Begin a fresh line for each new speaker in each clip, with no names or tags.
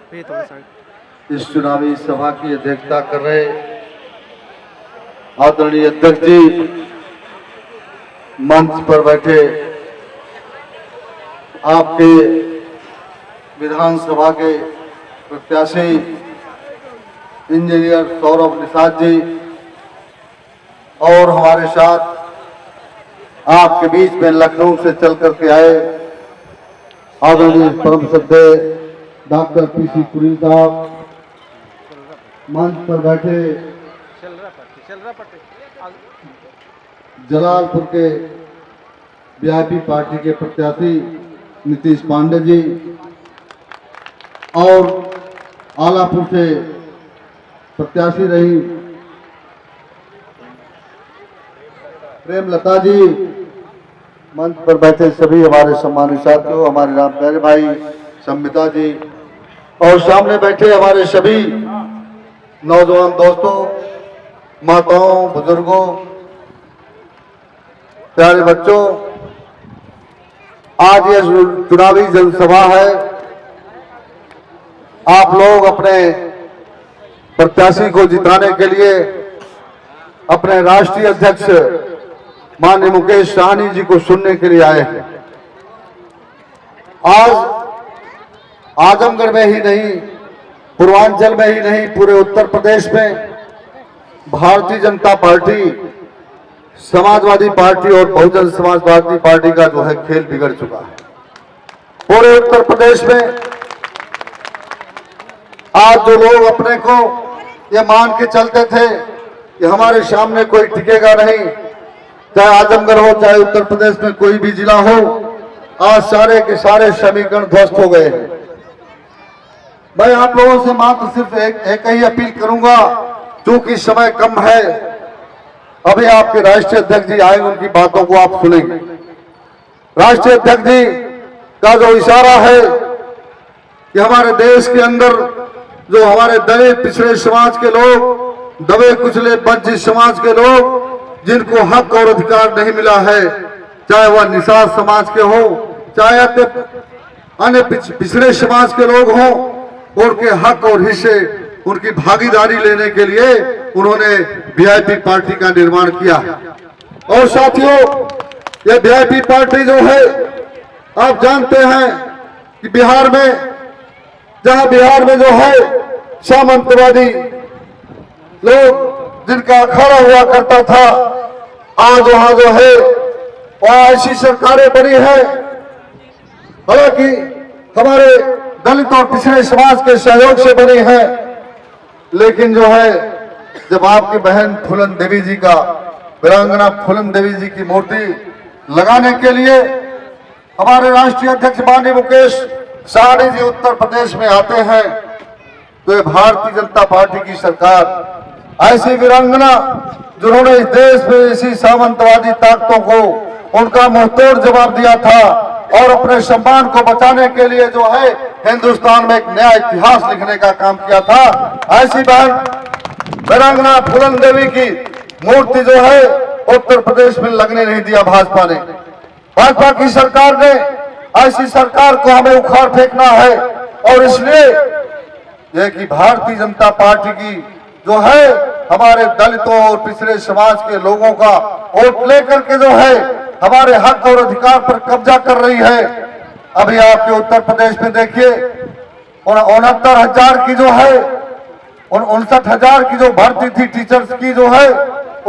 इस चुनावी सभा की अध्यक्षता कर रहे आदरणीय अध्यक्ष जी, मंच पर बैठे आपके विधानसभा के प्रत्याशी इंजीनियर सौरभ निषाद जी, और हमारे साथ आपके बीच में लखनऊ से चल करके आए आदरणीय परम श्रद्धेय डॉक्टर पीसी कुरील साहब, मंच पर बैठे जलालपुर के वीआईपी पार्टी के प्रत्याशी नीतीश पांडे जी, और आलापुर से प्रत्याशी रही प्रेमलता जी, मंच पर बैठे सभी हमारे सम्मानित साथियों, हमारे राम प्यारे भाई संमिता जी, और सामने बैठे हमारे सभी नौजवान दोस्तों, माताओं, बुजुर्गों, प्यारे बच्चों, आज ये चुनावी जनसभा है। आप लोग अपने प्रत्याशी को जिताने के लिए अपने राष्ट्रीय अध्यक्ष माननीय मुकेश सहनी जी को सुनने के लिए आए हैं। आज आजमगढ़ में ही नहीं, पूर्वांचल में ही नहीं, पूरे उत्तर प्रदेश में भारतीय जनता पार्टी, समाजवादी पार्टी और बहुजन समाजवादी पार्टी का जो है खेल बिगड़ चुका है। पूरे उत्तर प्रदेश में आज जो लोग अपने को ये मान के चलते थे कि हमारे सामने कोई टिकेगा नहीं, चाहे आजमगढ़ हो चाहे उत्तर प्रदेश में कोई भी जिला हो, आज सारे के सारे समीकरण ध्वस्त हो गए हैं। मैं आप लोगों से मात्र सिर्फ एक ही अपील करूंगा, क्योंकि समय कम है। अभी आपके राष्ट्रीय अध्यक्ष जी आएंगे, उनकी बातों को आप सुनेंगे। राष्ट्रीय अध्यक्ष जी का जो इशारा है कि हमारे देश के अंदर जो हमारे दबे पिछड़े समाज के लोग, दबे कुचले वंचित समाज के लोग, जिनको हक और अधिकार नहीं मिला है, चाहे वह निषाद समाज के हो, चाहे अन्य पिछड़े समाज के लोग हों, उनके हक और हिस्से, उनकी भागीदारी लेने के लिए उन्होंने वीआईपी पार्टी का निर्माण किया। और साथियों, ये वीआईपी पार्टी जो है, आप जानते हैं कि बिहार में, जहां बिहार में जो है सामंतवादी लोग जिनका अखाड़ा हुआ करता था, आज वहां जो है वहां ऐसी सरकारें बनी है। हालांकि हमारे दलित और पिछड़े समाज के सहयोग से बनी है, लेकिन जो है जब आपकी बहन फूलन देवी जी का, वीरांगना फूलन देवी जी की मूर्ति लगाने के लिए हमारे राष्ट्रीय अध्यक्ष माननीय मुकेश सहनी जी उत्तर प्रदेश में आते हैं, तो ये भारतीय जनता पार्टी की सरकार ऐसी वीरांगना जिन्होंने इस देश में इसी सामंतवादी ताकतों को उनका मुंहतोड़ जवाब दिया था, और अपने सम्मान को बचाने के लिए जो है हिंदुस्तान में एक नया इतिहास लिखने का काम किया था, ऐसी बहन वीरांगना फूलन देवी की मूर्ति जो है उत्तर प्रदेश में लगने नहीं दिया भाजपा ने। भाजपा की सरकार ने, ऐसी सरकार को हमें उखाड़ फेंकना है। और इसलिए यह कि भारतीय जनता पार्टी की जो है हमारे दलितों और पिछड़े समाज के लोगों का वोट लेकर के जो है हमारे हक और अधिकार पर कब्जा कर रही है। अभी आपके उत्तर प्रदेश में देखिए, 69,000 की जो है, 59,000 की जो भर्ती थी टीचर्स की जो है,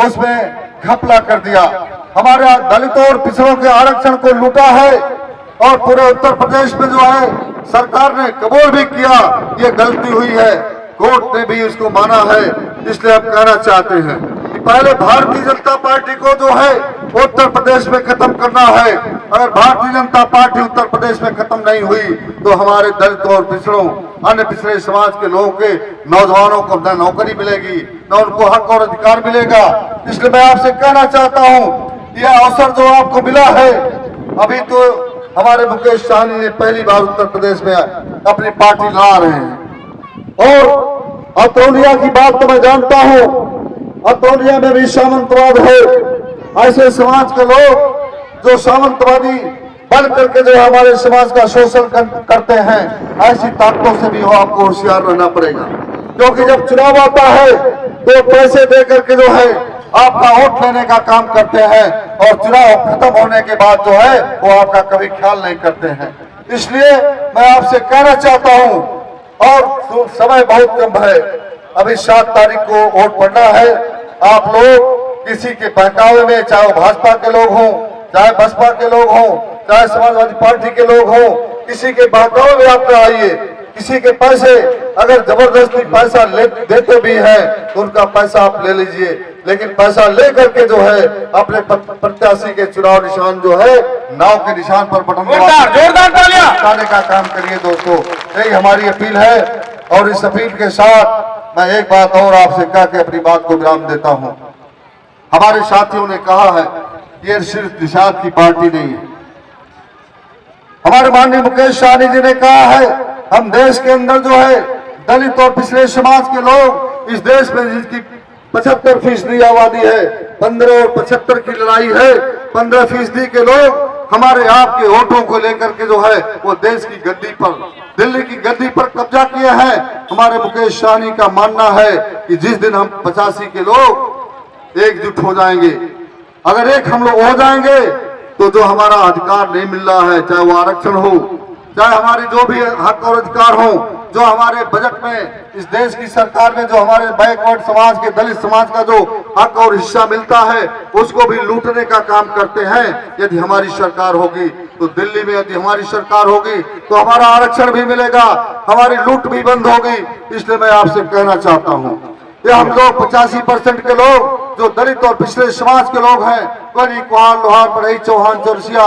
उसमें घपला कर दिया। हमारे दलितों और पिछड़ों के आरक्षण को लूटा है, और पूरे उत्तर प्रदेश में जो है सरकार ने कबूल भी किया ये गलती हुई है, कोर्ट ने भी इसको माना है। इसलिए हम कहना चाहते हैं कि पहले भारतीय जनता पार्टी को जो है उत्तर प्रदेश में खत्म करना है। अगर भारतीय जनता पार्टी उत्तर प्रदेश में खत्म नहीं हुई तो हमारे दलितों और पिछड़ों, अन्य पिछड़े समाज के लोगों के नौजवानों को न नौकरी मिलेगी, न उनको हक और अधिकार मिलेगा। इसलिए मैं आपसे कहना चाहता हूँ, यह अवसर जो आपको मिला है, अभी तो हमारे मुकेश सहनी ने पहली बार उत्तर प्रदेश में अपनी पार्टी ला रहे हैं। और अतरौलिया की बात तो मैं जानता हूं, अतरौलिया में भी सामंतवाद है। ऐसे समाज के लोग जो सामंतवादी बन करके जो हमारे समाज का शोषण करते हैं, ऐसी ताकतों से भी आपको होशियार रहना पड़ेगा। क्योंकि जब चुनाव आता है तो पैसे दे करके जो है आपका वोट लेने का काम करते हैं, और चुनाव खत्म होने के बाद जो है वो आपका कभी ख्याल नहीं करते हैं। इसलिए मैं आपसे कहना चाहता हूं, और समय बहुत कम है, अभी 7 तारीख को वोट पड़ना है। आप लोग किसी के बहकावे में, चाहे वो भाजपा के लोग हों, चाहे बसपा के लोग हों, चाहे समाजवादी पार्टी के लोग हों, किसी के बहकावे में आप न आइए। किसी के पैसे अगर जबरदस्ती पैसा देते भी हैं तो उनका पैसा आप ले लीजिए, लेकिन पैसा लेकर के जो है अपने प्रत्याशी के चुनाव निशान जो है नाव के निशान पर बटन दबाने का काम करिए दोस्तों। यही हमारी अपील है, और इस अपील के साथ मैं एक बात और आपसे कह के अपनी बात को विराम देता हूं। हमारे साथियों ने कहा है ये सिर्फ निषाद की पार्टी नहीं है। हमारे माननीय मुकेश सहनी जी ने कहा है हम देश के अंदर जो है दलित और पिछड़े समाज के लोग, इस देश में जिसकी 75% आबादी है, 15 और 75 की लड़ाई है, 15% के लोग हमारे आपके वोटों को लेकर के जो है वो देश की गद्दी पर, दिल्ली की गद्दी पर कब्जा किए हैं। हमारे मुकेश सहनी का मानना है कि जिस दिन हम 85 के लोग एकजुट हो जाएंगे, अगर एक हम लोग हो जाएंगे तो जो हमारा अधिकार नहीं मिल रहा है, चाहे वो आरक्षण हो, चाहे हमारे जो भी हक और अधिकार हो, जो हमारे बजट में इस देश की सरकार में जो हमारे बैकवर्ड समाज के, दलित समाज का जो हक और हिस्सा मिलता है उसको भी लूटने का काम करते हैं। यदि हमारी सरकार होगी तो दिल्ली में, यदि हमारी सरकार होगी तो हमारा आरक्षण भी मिलेगा, हमारी लूट भी बंद होगी। इसलिए मैं आपसे कहना चाहता हूँ ये हम लोग 85% के लोग जो दलित और पिछड़े समाज के लोग हैं, कोरी, कुहार, लोहार, बढ़ई, चौहान, चौरसिया,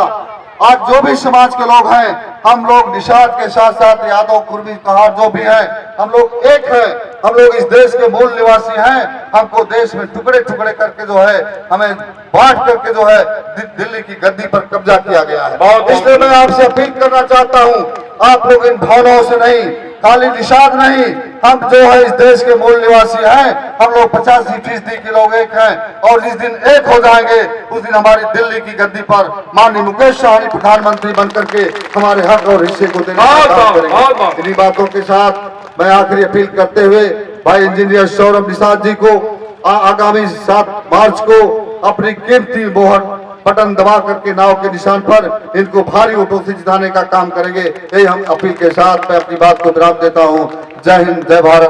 आज जो भी समाज के लोग हैं, हम लोग निषाद के साथ साथ यादव, कुर्मी, कहार जो भी हैं, हम लोग एक हैं। हम लोग इस देश के मूल निवासी हैं। हमको देश में टुकड़े टुकड़े करके जो है हमें बांट करके जो है दिल्ली की गद्दी पर कब्जा किया गया है। इसलिए मैं आपसे अपील करना चाहता हूं, आप लोग इन भावनाओं से नहीं, खाली निषाद नहीं, हम जो है इस देश के मूल निवासी हैं, हम लोग 85% के लोग एक हैं, और जिस दिन एक हो जाएंगे उस दिन हमारी दिल्ली की गद्दी पर माननीय मुकेश सहनी प्रधानमंत्री बनकर के हमारे हक और हिस्से को देने का काम करेंगे। इन्हीं बातों के साथ मैं आखिरी अपील करते हुए भाई इंजीनियर सौरभ निषाद जी को आगामी 7 मार्च को अपनी कीमती मोहर बटन दबा करके नाव के निशान पर इनको भारी वोटों से जिताने का काम करेंगे। यही हम अपील के साथ मैं अपनी बात को विराम देता हूं। जय हिंद, जय भारत।